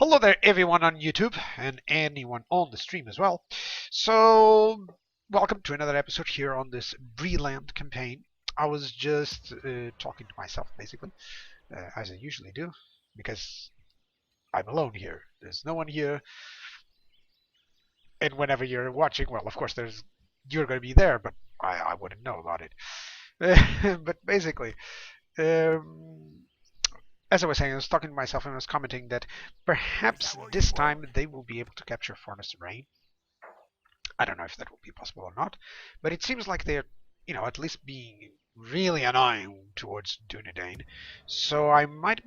Hello there, everyone on YouTube and anyone on the stream as well. So, welcome to another episode here on this Bree campaign. I was just talking to myself, basically, as I usually do, because I'm alone here. There's no one here, and whenever you're watching, well, of course, you're going to be there, but I wouldn't know about it. But basically, um, as I was saying, I was talking to myself and I was commenting that perhaps this time they will be able to capture Furnace Rain. I don't know if that will be possible or not, but it seems like they're, at least being really annoying towards Dunedain. So I might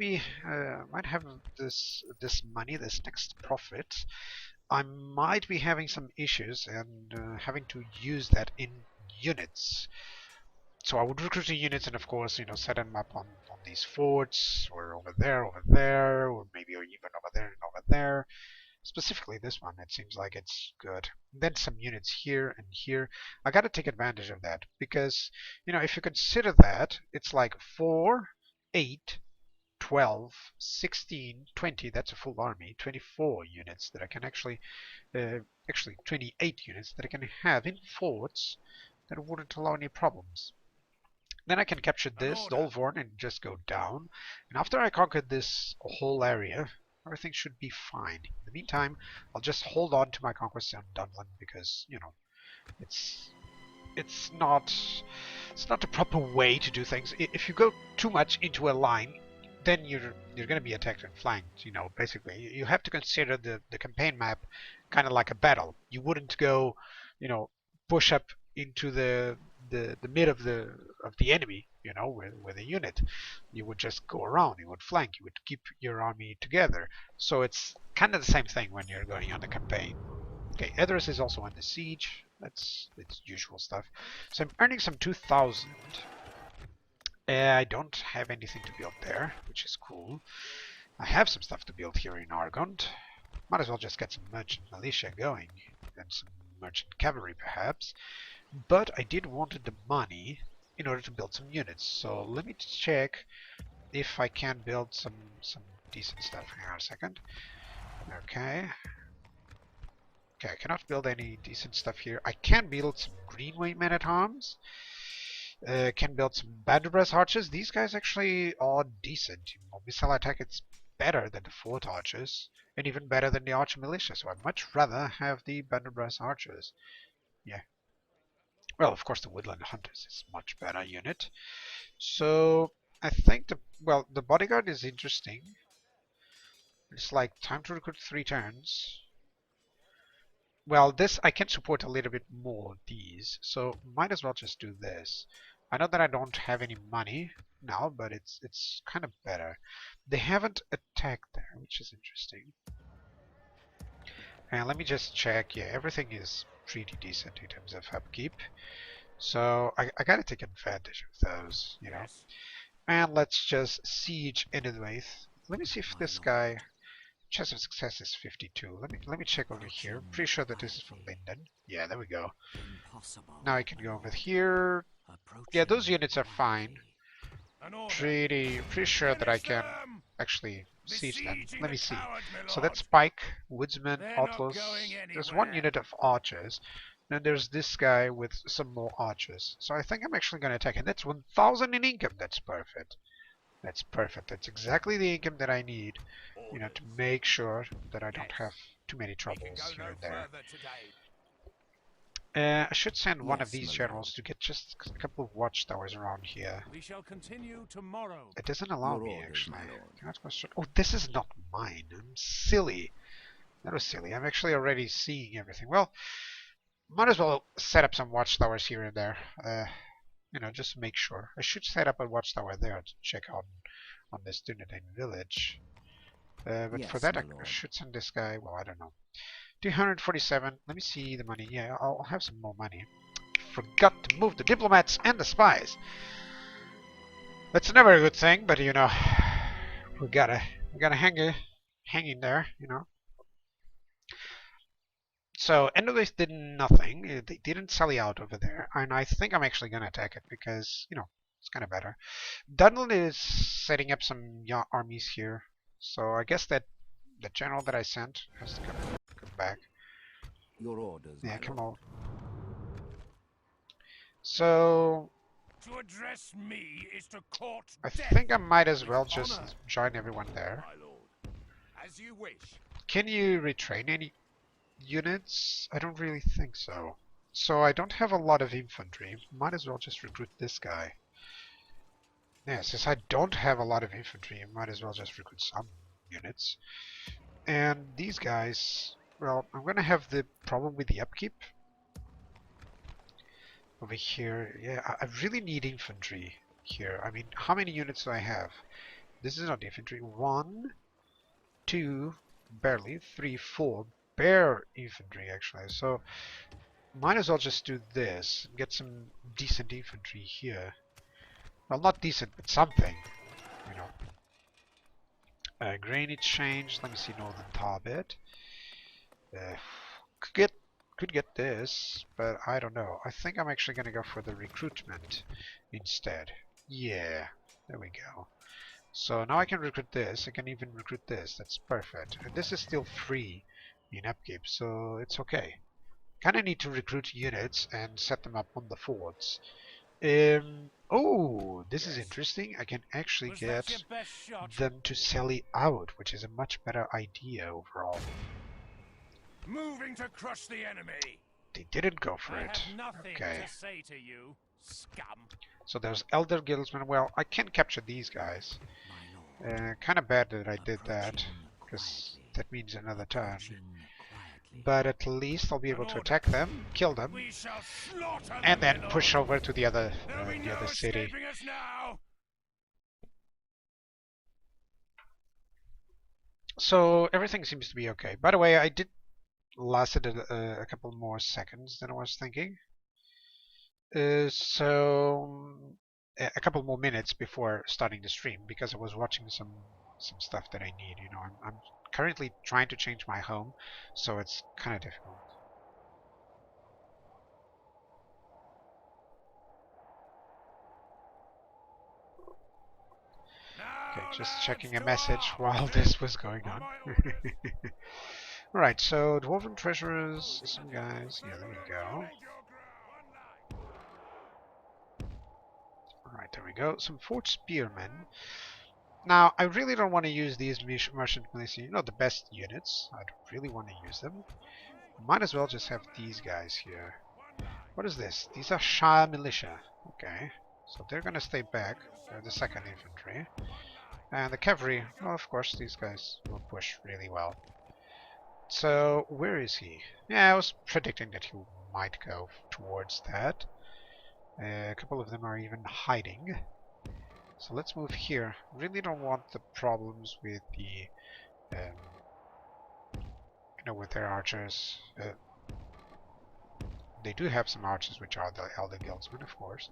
have this money, this next profit. I might be having some issues and having to use that in units. So I would recruit the units and of course, set them up on these forts or over there, or maybe even over there and over there. Specifically this one, it seems like it's good. Then some units here and here. I gotta take advantage of that because, if you consider that, it's like 4, 8, 12, 16, 20, that's a full army, 24 units that I can actually 28 units that I can have in forts that wouldn't allow any problems. Then I can capture this Dolvorn and just go down. And after I conquer this whole area, everything should be fine. In the meantime, I'll just hold on to my conquest on Dunlin because, it's not the proper way to do things. If you go too much into a line, then you're going to be attacked and flanked. Basically, you have to consider the campaign map kind of like a battle. You wouldn't go, push up into the mid of the enemy, with a unit. You would just go around, you would flank, you would keep your army together. So it's kind of the same thing when you're going on the campaign. Okay, Edris is also under siege. It's usual stuff. So I'm earning some 2,000. I don't have anything to build there, which is cool. I have some stuff to build here in Argont. Might as well just get some merchant militia going and some merchant cavalry perhaps. But I did wanted the money in order to build some units. So let me check if I can build some decent stuff. Hang on a second. Okay. Okay, I cannot build any decent stuff here. I can build some Greenway men-at-arms. Can build some Banderbreast archers. These guys actually are decent. Missile attack, it's better than the fort archers, and even better than the archer militia. So I'd much rather have the Banderbreast archers. Yeah. Well, of course, the Woodland Hunters is a much better unit. So I think the bodyguard is interesting. It's like time to recruit 3 turns. Well, this I can support a little bit more of these, so might as well just do this. I know that I don't have any money now, but it's kind of better. They haven't attacked there, which is interesting. And let me just check. Yeah, everything is pretty decent in terms of upkeep. So I gotta take advantage of those, Yes. And let's just siege Enedwaith. Let me see if this guy chance of success is 52. Let me check over here. Pretty sure that this is from Linden. Yeah, there we go. Impossible. Now I can go over here. Yeah, those units are fine. Pretty sure that I can actually siege them. Let me see. So that's Pike, Woodsman, Outlaws. There's 1 unit of archers. Then there's this guy with some more archers. So I think I'm actually going to attack. And that's 1,000 in income. That's perfect. That's perfect. That's exactly the income that I need, to make sure that I don't have too many troubles here and there. I should send one of these generals to get just a couple of watchtowers around here. We shall continue tomorrow. It doesn't allow me, actually. Oh, this is not mine. I'm silly. That was silly. I'm actually already seeing everything. Well, might as well set up some watchtowers here and there. Just to make sure. I should set up a watchtower there to check out on this Dunedain village. But yes, for that, I should send this guy. Well, I don't know. 247. Let me see the money. Yeah, I'll have some more money. Forgot to move the diplomats and the spies. That's never a good thing, but we gotta hang in there, So Enedwaith did nothing. They didn't sally out over there, and I think I'm actually gonna attack it because it's kind of better. Dunlin is setting up some armies here, so I guess that The general that I sent has to come back. Your orders, Yeah, my come lord. on. So To address me is to court I death. think I might as With well just honor, join everyone there. my lord. As you wish. Can you retrain any units? I don't really think so. So I don't have a lot of infantry. Might as well just recruit this guy. Yeah, since I don't have a lot of infantry, I might as well just recruit some units. And these guys, well, I'm gonna have the problem with the upkeep. Over here, yeah, I really need infantry here. I mean, how many units do I have? This is not infantry. 1, 2, barely, 3, 4. Bare infantry, actually. So, might as well just do this. Get some decent infantry here. Well, not decent, but something. You know. Grain exchange. Let me see Northern Tarbet. Could get this, but I don't know. I think I'm actually gonna go for the recruitment instead. Yeah, there we go. So now I can recruit this. I can even recruit this. That's perfect. And this is still free in upkeep, so it's okay. Kind of need to recruit units and set them up on the forts. Oh, this is interesting. I can actually Was that get your best shot? them to sally out, which is a much better idea overall. Moving to crush the enemy. They didn't go for I it. have nothing Okay. to say to you, scum. So there's Elder Guildsmen. Well, I can capture these guys. My lord. Kind of bad that I did that, Approaching because quietly. that means another turn. Approaching quietly. But at least I'll be able to attack them, kill them, We shall slaughter and them, then my push lord. over to the other There'll be no city. escaping us now. So everything seems to be okay. By the way, I did lasted a couple more seconds than I was thinking. So a couple more minutes before starting the stream, because I was watching some stuff that I need. You know, I'm currently trying to change my home, so it's kind of difficult. Okay, just checking a message while this was going on. Alright, so Dwarven Treasurers, some guys. Yeah, there we go. Alright, there we go. Some Fort Spearmen. Now, I really don't want to use these Merchant Militia, you know, the best units. I don't really want to use them. Might as well just have these guys here. What is this? These are Shire Militia. Okay, so they're gonna stay back. They're the 2nd Infantry. And the cavalry, well, of course, these guys will push really well. So, where is he? Yeah, I was predicting that he might go towards that. A couple of them are even hiding. So let's move here. Really don't want the problems with the, you know, with their archers. They do have some archers, which are the Elder Guildsmen, of course.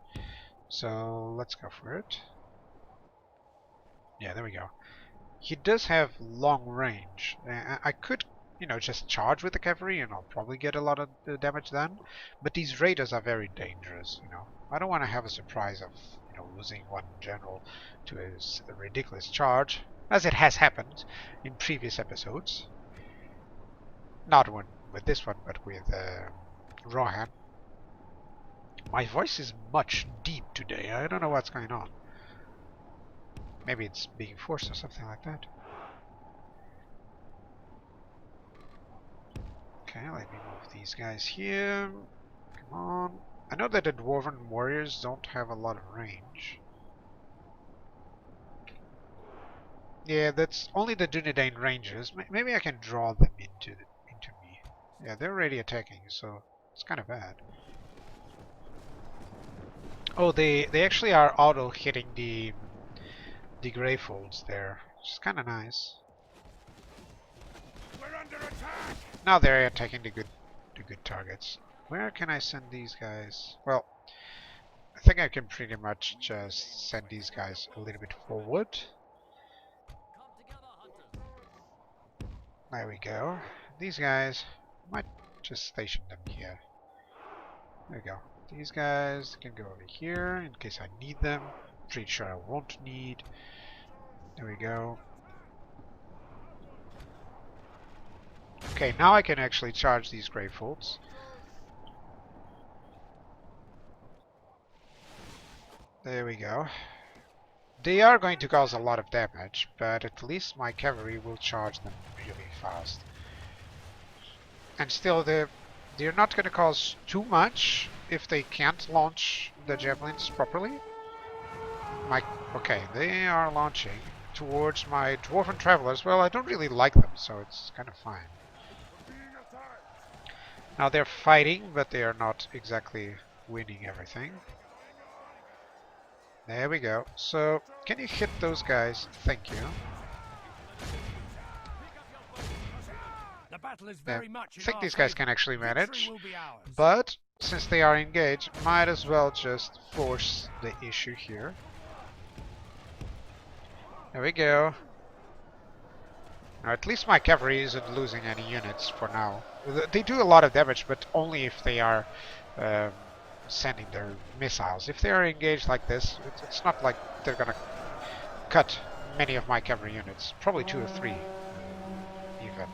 So let's go for it. Yeah, there we go. He does have long range. I could, you know, just charge with the cavalry and I'll probably get a lot of damage done. But these raiders are very dangerous, you know. I don't want to have a surprise of, you know, losing one general to a ridiculous charge, as it has happened in previous episodes. Not with this one, but with Rohan. My voice is much deep today. I don't know what's going on. Maybe it's being forced or something like that. Okay, let me move these guys here. Come on. I know that the Dwarven warriors don't have a lot of range. Yeah, that's only the Dunedain rangers. Maybe I can draw them into me. Yeah, they're already attacking, so it's kind of bad. Oh, they actually are auto hitting the grey folds there, which is kind of nice. We're under attack. Now they're attacking the good targets. Where can I send these guys? Well, I think I can pretty much just send these guys a little bit forward. There we go. These guys, might just station them here. There we go. These guys can go over here in case I need them. Pretty sure I won't need. There we go. Okay, now I can actually charge these Gravefolds. There we go. They are going to cause a lot of damage, but at least my cavalry will charge them really fast. And still, they're not going to cause too much if they can't launch the javelins properly. Okay, they are launching towards my Dwarven Travelers. Well, I don't really like them, so it's kind of fine. Now they're fighting, but they are not exactly winning everything. There we go. So, can you hit those guys? Thank you. The battle is Yeah, very much I think these guys favor. can actually manage. Victory will be ours. But, since they are engaged, might as well just force the issue here. There we go. Now, at least my cavalry isn't losing any units for now. They do a lot of damage, but only if they are sending their missiles. If they are engaged like this, it's not like they're gonna cut many of my cavalry units. Probably 2 or 3, even.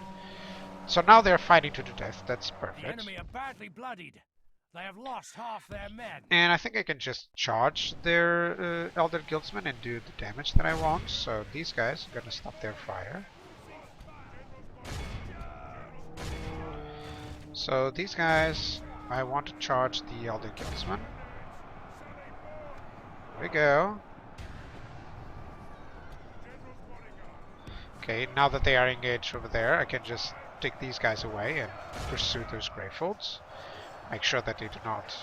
So now they're fighting to the death. That's perfect. The enemy are badly bloodied. They have lost half their men. And I think I can just charge their Elder Guildsmen and do the damage that I want. So these guys are gonna stop their fire. So these guys, I want to charge the Elder Guildsmen. There we go. Okay, now that they are engaged over there, I can just take these guys away and pursue those Gravefolds. Make sure that they do not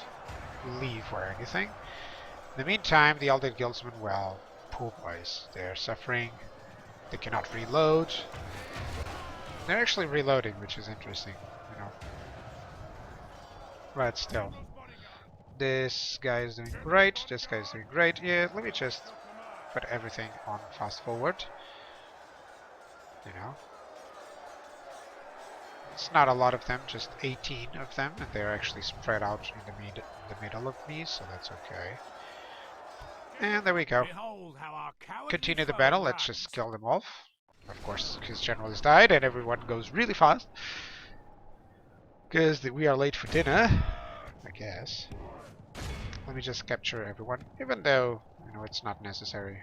leave or anything. In the meantime, the Elder Guildsmen, well, poor boys. They're suffering. They cannot reload. They're actually reloading, which is interesting, you know. But still. This guy is doing great. This guy is doing great. Yeah, let me just put everything on fast forward. You know. It's not a lot of them, just 18 of them, and they're actually spread out in the middle of me, so that's okay. And there we go. Continue the battle. Let's just kill them off. Of course, his general has died, and everyone goes really fast. Because we are late for dinner, I guess. Let me just capture everyone, even though, you know, it's not necessary.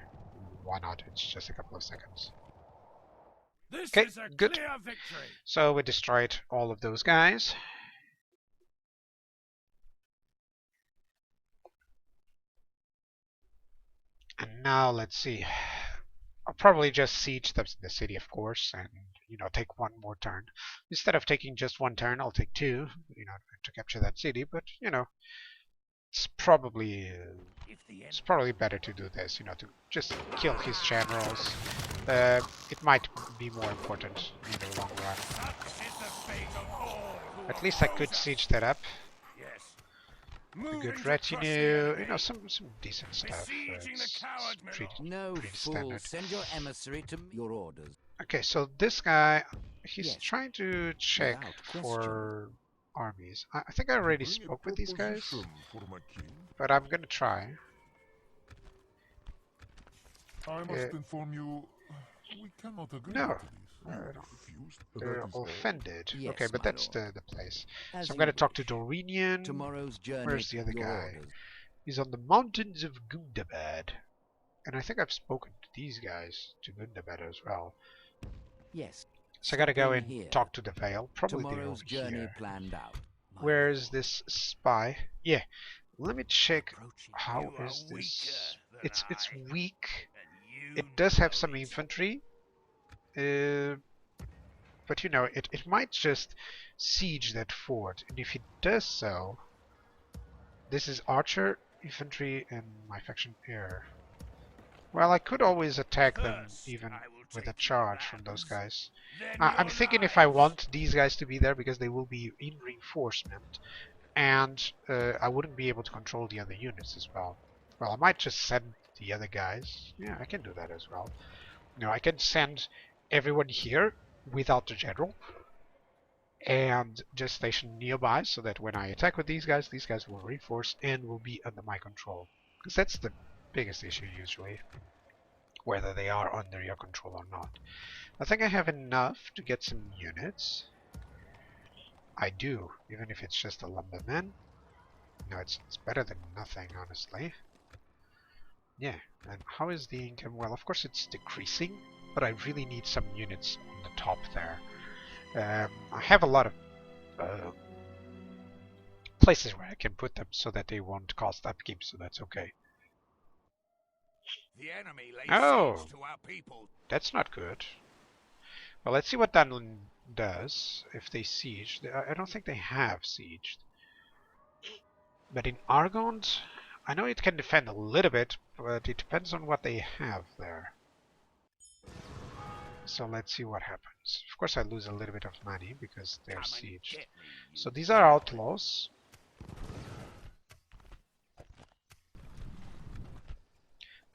Why not? It's just a couple of seconds. This Okay, is a good. clear victory. So we destroyed all of those guys. And now let's see. I'll probably just siege the city, of course, and, you know, take one more turn. Instead of taking just one turn, I'll take 2, you know, to capture that city. But, you know, it's probably better to do this, you know, to just kill his generals. It might be more important in the long run. At least I could siege that up. A good retinue, you know, some decent stuff. It's pretty standard. Send your emissary to your orders. Okay, so this guy, he's Yes. trying to check Without for armies. I think I already spoke with these guys, but I'm gonna try. I must inform you, we cannot agree No. to this. They're offended. Yes, okay, but my that's lord. the place. As So I'm you gonna talk to wish. Dorinian. Tomorrow's journey. Where's the other your guy? orders. He's on the mountains of Gundabad. And I think I've spoken to these guys, to Gundabad as well. Yes. So I gotta go Something and here. talk to the Vale. Probably they're Tomorrow's over journey here. planned out. my Where lord. is this spy? Yeah, let me check how You are is this. weaker It's than I, weak. and you It does have know some it. infantry. But you know, it might just siege that fort. And if it does so, this is archer, infantry, and my faction air. Well, I could always attack them First, even I will with a take charge your from those lands, guys. then I'm your thinking if I lives. want these guys to be there because they will be in reinforcement, and I wouldn't be able to control the other units as well. Well, I might just send the other guys. Yeah, I can do that as well. No, I can send everyone here without the general and just station nearby so that when I attack with these guys will reinforce and will be under my control. Because that's the biggest issue usually, whether they are under your control or not. I think I have enough to get some units. I do, even if it's just a lumberman. No, it's better than nothing, honestly. Yeah, and how is the income? Well, of course it's decreasing, but I really need some units on the top there. I have a lot of places where I can put them so that they won't cost upkeep, so that's okay. The enemy lays Oh, siege to our people. that's not good. Well, let's see what Dunlin does if they siege. I don't think they have sieged. But in Argond, I know it can defend a little bit, but it depends on what they have there. So let's see what happens. Of course I lose a little bit of money because they're sieged. So these are outlaws.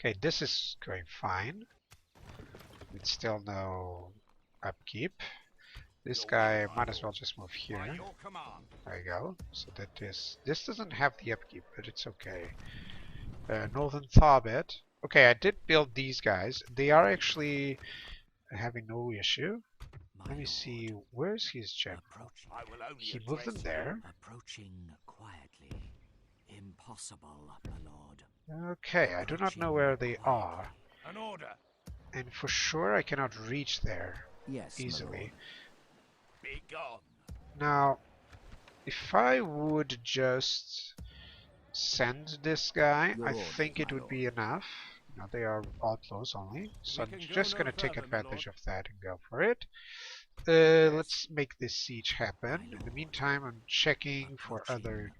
Okay, this is going fine. It's still no upkeep. This guy might as well just move here. There you go. So that this doesn't have the upkeep, but it's okay. Northern Tharbet. Okay, I did build these guys. They are actually having no issue. Let me see, where's his gem? He moved them there. Approaching quietly. Impossible, my lord. Okay, I do not know where they are. An order. And for sure I cannot reach there Yes, easily. Be gone. Now, if I would just send this guy, I think it would be enough. No, they are outlaws only, so I'm just going to take advantage of that and go for it. Let's make this siege happen. In the meantime, I'm checking for other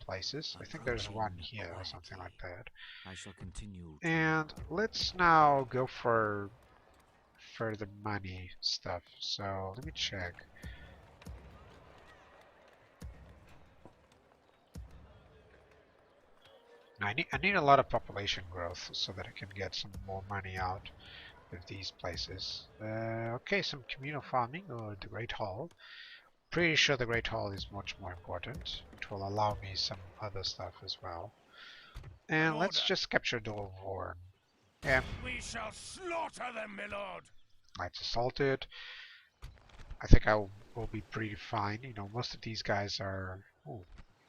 places. I think there's one here or something like that. I shall continue. And let's now go for the money stuff. So let me check. I need a lot of population growth so that I can get some more money out of these places. Okay, some communal farming or the Great Hall. Pretty sure the Great Hall is much more important. It will allow me some other stuff as well. And let's just capture Dorvorn. Yeah. We shall slaughter them, my lord. Knights assaulted. I think I will be pretty fine. You know, most of these guys are... Ooh,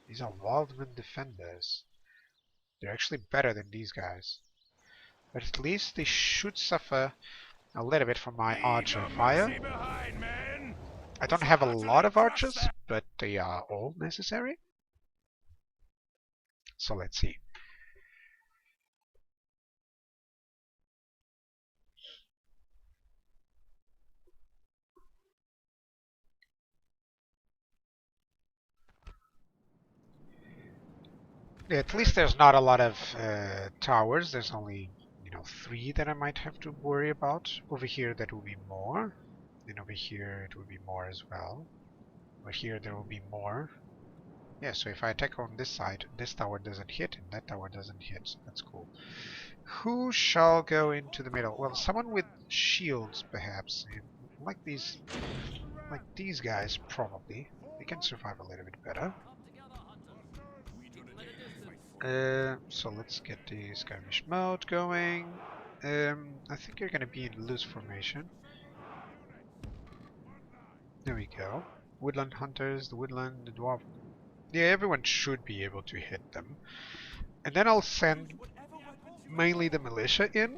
these are Wildman defenders. They're actually better than these guys. But at least they should suffer a little bit from my archer fire. Behind, men. I don't have a lot of archers, but they are all necessary. So let's see. Yeah, at least there's not a lot of towers. There's only, 3 that I might have to worry about. Over here that will be more. And over here it will be more as well. Over here there will be more. Yeah, so if I attack on this side, this tower doesn't hit and that tower doesn't hit, so that's cool. Who shall go into the middle? Well, someone with shields perhaps. Like these guys probably. They can survive a little bit better. So let's get the skirmish mode going. I think you're gonna be in loose formation. There we go. Woodland hunters, the woodland, the dwarf. Yeah, everyone should be able to hit them. And then I'll send mainly the militia in.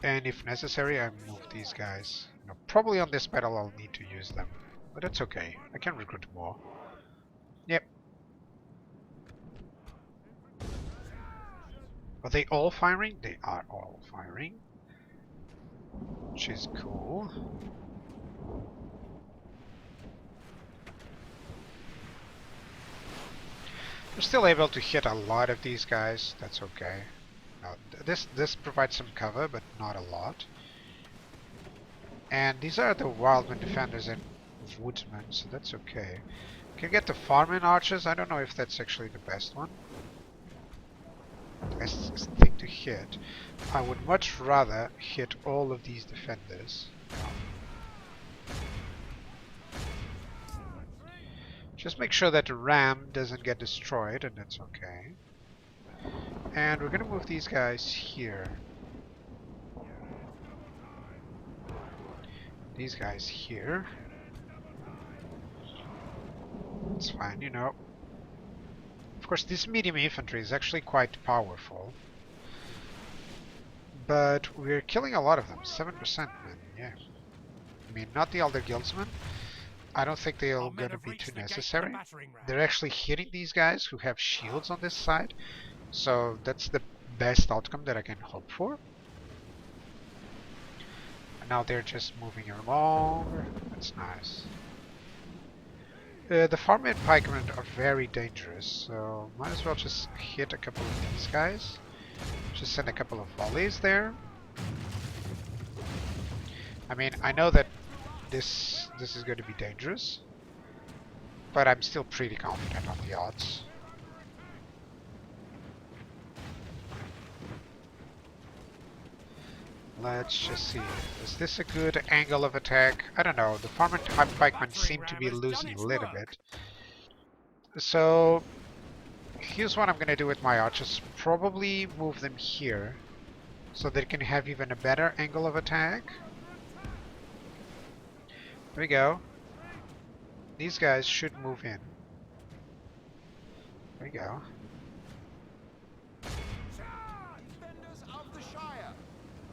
And if necessary, I move these guys. Probably on this battle I'll need to use them. But that's okay. I can recruit more. Yep. Are they all firing? They are all firing. Which is cool. We're still able to hit a lot of these guys. That's okay. Now, this provides some cover, but not a lot. And these are the Wildman defenders and woodsmen, so that's okay. Can get the farming archers. I don't know if that's actually the best one. Best thing to hit. I would much rather hit all of these defenders. Just make sure that the ram doesn't get destroyed, and that's okay. And we're gonna move these guys here. These guys here. It's fine, you know. Of course, this medium infantry is actually quite powerful. But we're killing a lot of them. 7%, man. Yeah. I mean, not the Elder Guildsmen. I don't think they're gonna be too necessary. They're actually hitting these guys who have shields on this side. So that's the best outcome that I can hope for. And now they're just moving along. That's nice. The farm and pikemen are very dangerous, so might as well just hit a couple of these guys. Just send a couple of volleys there. I mean, I know that this is going to be dangerous, but I'm still pretty confident on the odds. Let's just see. Is this a good angle of attack? I don't know. The farmer type pikemen seem to be losing a little bit. So here's what I'm going to do with my archers. Probably move them here so they can have even a better angle of attack. There we go. These guys should move in. There we go.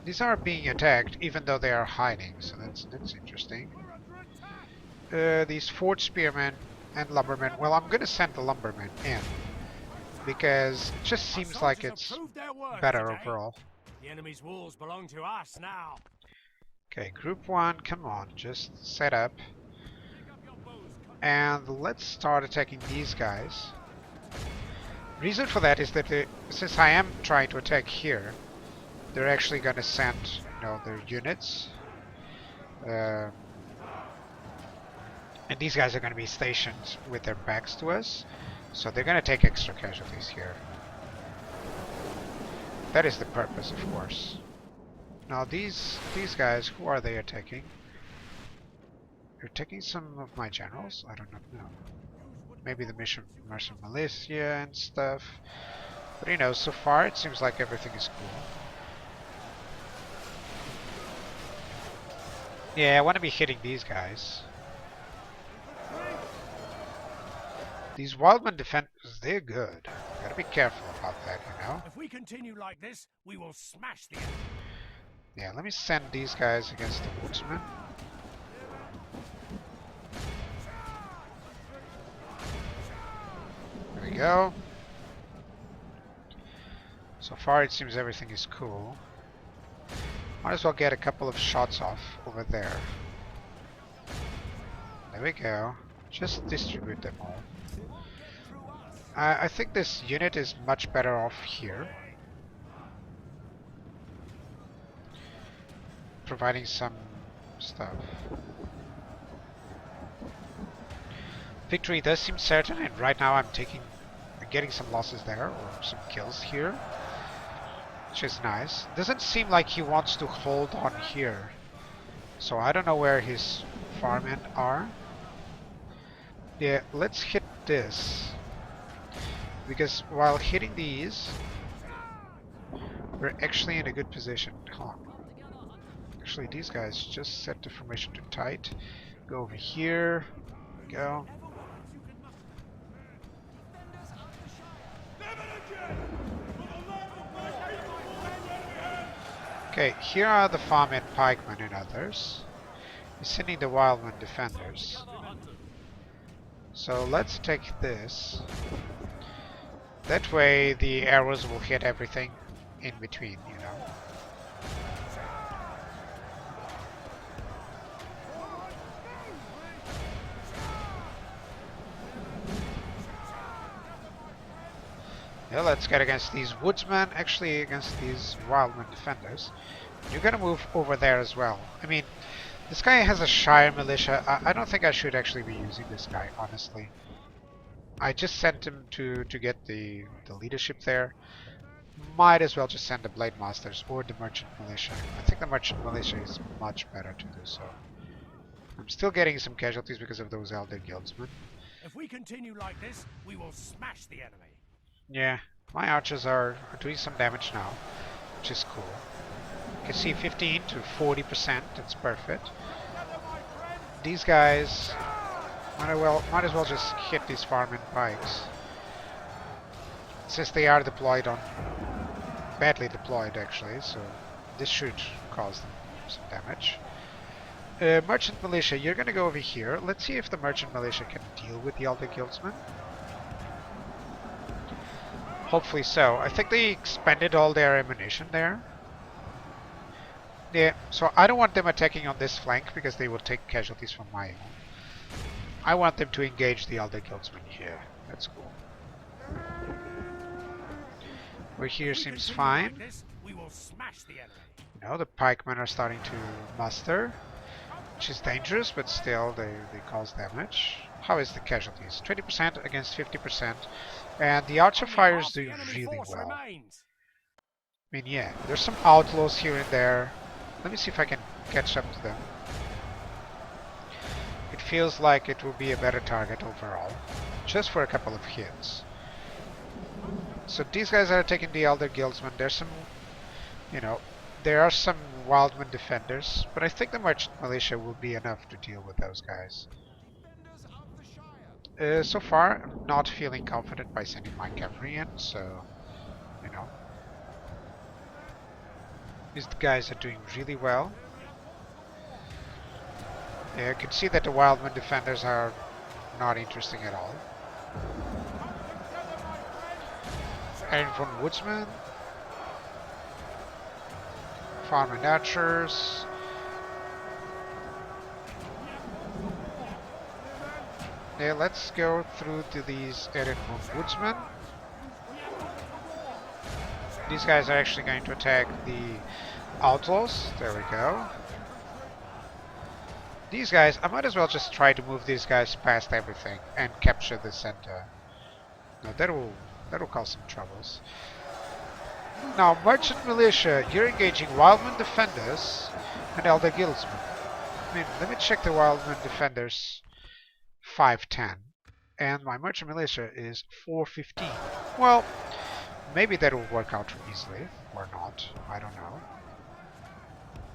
These are being attacked even though they are hiding, so that's interesting. These Fort Spearmen and Lumbermen, well, I'm gonna send the Lumbermen in because it just seems like it's better overall. The enemy's walls belong to us now. Okay, Group 1, come on, just set up. And let's start attacking these guys. Reason for that is that since I am trying to attack here, they're actually going to send, you know, their units. And these guys are going to be stationed with their backs to us. So they're going to take extra casualties here. That is the purpose, of course. Now these guys, who are they attacking? They're taking some of my generals? I don't know. Maybe the Merchant Militia and stuff. But you know, so far it seems like everything is cool. Yeah, I want to be hitting these guys. These Wildman defenders, they're good. Gotta be careful about that, you know? If we continue like this, we will smash the enemy. Yeah, let me send these guys against the Woodsmen. There we go. So far it seems everything is cool. Might as well get a couple of shots off over there. There we go. Just distribute them all. I think this unit is much better off here. Providing some stuff. Victory does seem certain, and right now I'm getting some losses there, or some kills here. Which is nice. Doesn't seem like he wants to hold on here. So I don't know where his farmmen are. Yeah, let's hit this. Because while hitting these, we're actually in a good position. Hold on. Actually, these guys just set the formation to tight. Go over here. There we go. Okay, here are the farmmen, pikemen, and others. He's sending the wildman defenders. So let's take this. That way the arrows will hit everything in between, you know. Yeah, let's get against these woodsmen, actually against these wildman defenders. You're gonna move over there as well. I mean, this guy has a Shire militia. I don't think I should actually be using this guy, honestly. I just sent him to get the leadership there. Might as well just send the Blade Masters or the Merchant Militia. I think the Merchant Militia is much better to do so. I'm still getting some casualties because of those Elder Guildsmen. If we continue like this, we will smash the enemy. Yeah, my archers are doing some damage now, which is cool. You can see 15 to 40%, that's perfect. These guys, Might as well just hit these farming pikes. Since they are deployed on... badly deployed actually, so this should cause them some damage. Merchant Militia, you're gonna go over here. Let's see if the Merchant Militia can deal with the Elder Guildsmen. Hopefully so. I think they expended all their ammunition there. Yeah, so I don't want them attacking on this flank because they will take casualties from my own. I want them to engage the Elder Guildsmen here. That's cool. Over here seems fine. We will smash the enemy. You know, the pikemen are starting to muster, which is dangerous, but still they cause damage. How is the casualties? 20% against 50%. And the Archer Fire is doing really well. I mean, yeah, there's some outlaws here and there. Let me see if I can catch up to them. It feels like it will be a better target overall, just for a couple of hits. So these guys are taking the Elder Guildsmen. There's some, you know, there are some Wildman defenders, but I think the Merchant Militia will be enough to deal with those guys. So far, I'm not feeling confident by sending my cavalry in, so, you know. These guys are doing really well. Yeah, you can see that the Wildman defenders are not interesting at all. Iron von Woodsman. Farmer Natchers. Yeah, let's go through to these Erin von Woodsman. These guys are actually going to attack the outlaws. There we go. These guys, I might as well just try to move these guys past everything and capture the center. No, that'll cause some troubles. Now, Merchant Militia, you're engaging Wildman Defenders and Elder Guildsmen. I mean, let me check the Wildman Defenders. 510. And my Merchant Militia is 415. Well, maybe that will work out easily, or not. I don't know.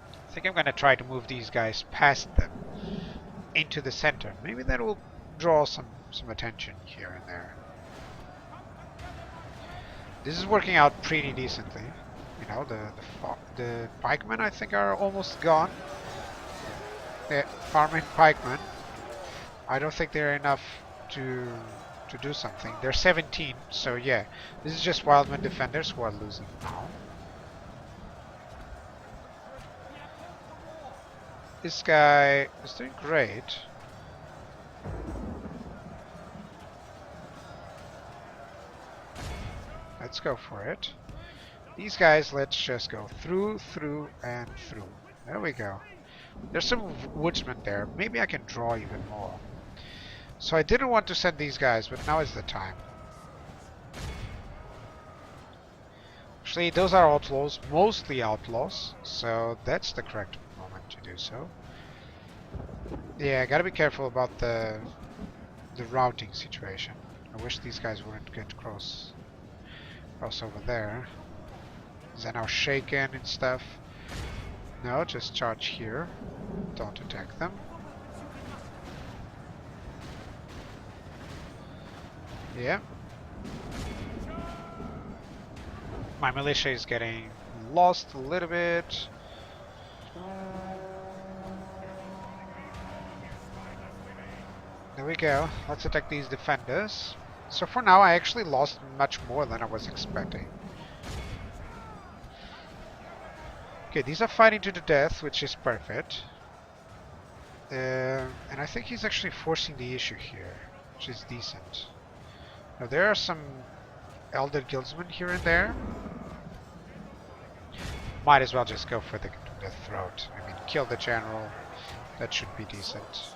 I think I'm gonna try to move these guys past them into the center. Maybe that will draw some attention here and there. This is working out pretty decently. You know, the pikemen I think are almost gone. The farming pikemen, I don't think they're enough to do something. They're 17, so yeah. This is just Wildman defenders who are losing now. This guy is doing great. Let's go for it. These guys, let's just go through, and through. There we go. There's some woodsmen there. Maybe I can draw even more. So I didn't want to send these guys, but now is the time. Actually, those are outlaws, mostly outlaws, so that's the correct moment to do so. Yeah, I gotta be careful about the routing situation. I wish these guys wouldn't get cross over there. Is that now shaken and stuff? No, just charge here. Don't attack them. Yeah. My militia is getting lost a little bit. There we go. Let's attack these defenders. So for now I actually lost much more than I was expecting. Okay, these are fighting to the death, which is perfect. And I think he's actually forcing the issue here, which is decent. Now there are some Elder Guildsmen here and there. Might as well just go for the throat. I mean, kill the general. That should be decent.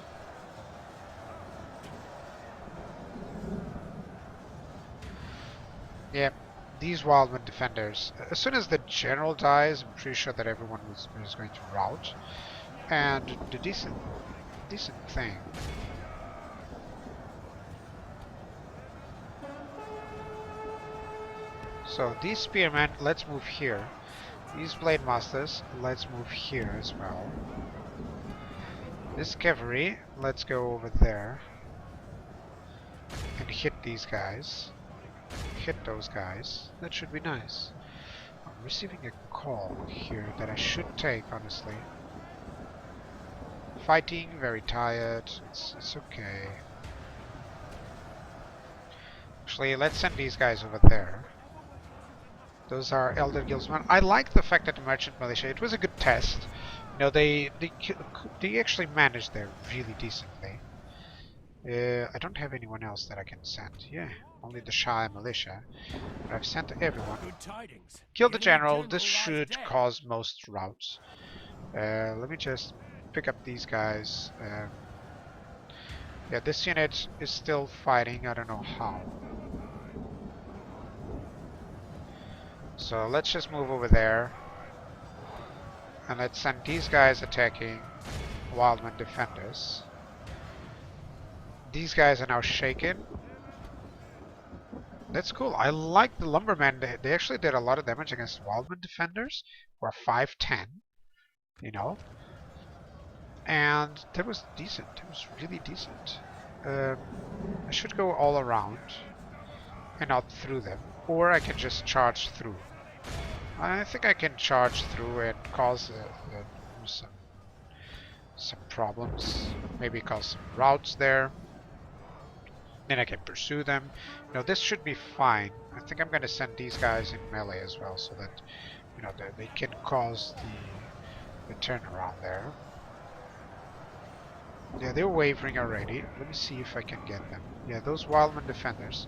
Yep, these Wildman defenders. As soon as the general dies, I'm pretty sure that everyone is going to rout. And the decent thing. So these spearmen, let's move here. These blade masters, let's move here as well. This cavalry, let's go over there. hit these guys. Hit those guys. That should be nice. I'm receiving a call here that I should take, honestly. Fighting, very tired. It's okay. Actually, let's send these guys over there. Those are Elder Guildsmen. I like the fact that the Merchant Militia, it was a good test. You know, they actually managed there really decently. I don't have anyone else that I can send. Yeah, only the Shire Militia. But I've sent everyone. Good tidings. Kill the enemy general. general This lies should dead. cause most routes. Let me just pick up these guys. Yeah, this unit is still fighting. I don't know how. So let's just move over there. And let's send these guys attacking Wildman defenders. These guys are now shaken. That's cool. I like the lumbermen. They actually did a lot of damage against Wildman defenders, who are 5'10", you know. And that was decent. It was really decent. I should go all around and not through them, or I can just charge through. I think I can charge through and cause some problems. Maybe cause some routes there. Then I can pursue them. No, this should be fine. I think I'm going to send these guys in melee as well, so that you know they can cause the turnaround there. Yeah, they're wavering already. Let me see if I can get them. Yeah, those Wildman defenders.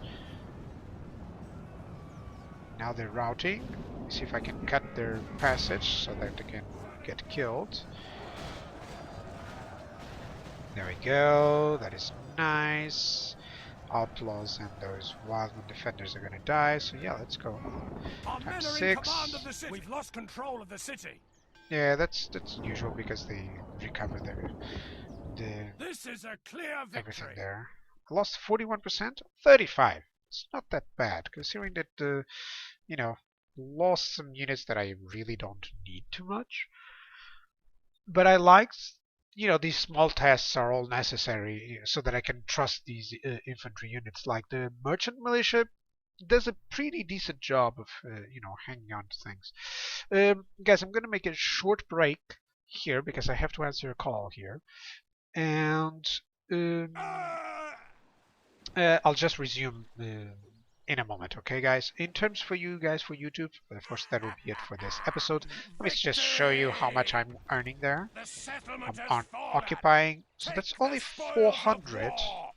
Now they're routing. See if I can cut their passage so that they can get killed. There we go. That is nice. Outlaws and those Wildman defenders are gonna die. So yeah, let's go. Our men Times are in 6. command of the city. We've lost control of the city. Yeah, that's usual because they recover This is a clear everything victory. there. I lost 41%, 35. It's not that bad considering that you know, lost some units that I really don't need too much. But I like, you know, these small tests are all necessary so that I can trust these infantry units. Like the Merchant Militia does a pretty decent job of, you know, hanging on to things. Guys, I'm going to make a short break here because I have to answer a call here. And I'll just resume in a moment, okay, guys? In terms for you guys for YouTube, of course, that will be it for this episode. Let me just show you how much I'm earning there. The settlement I'm has on fallen. occupying, so Take that's the only spoils of 400. war.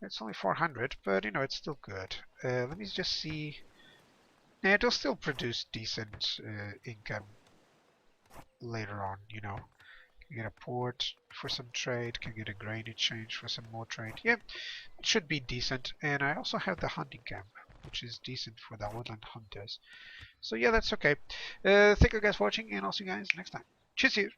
It's only 400, but you know, it's still good. Let me just see. Yeah, it'll still produce decent income later on, you know. Can get a port for some trade, can get a grain exchange for some more trade. Yeah, it should be decent. And I also have the hunting camp, which is decent for the woodland hunters. So yeah, that's okay. Thank you guys for watching, and I'll see you guys next time. Cheers!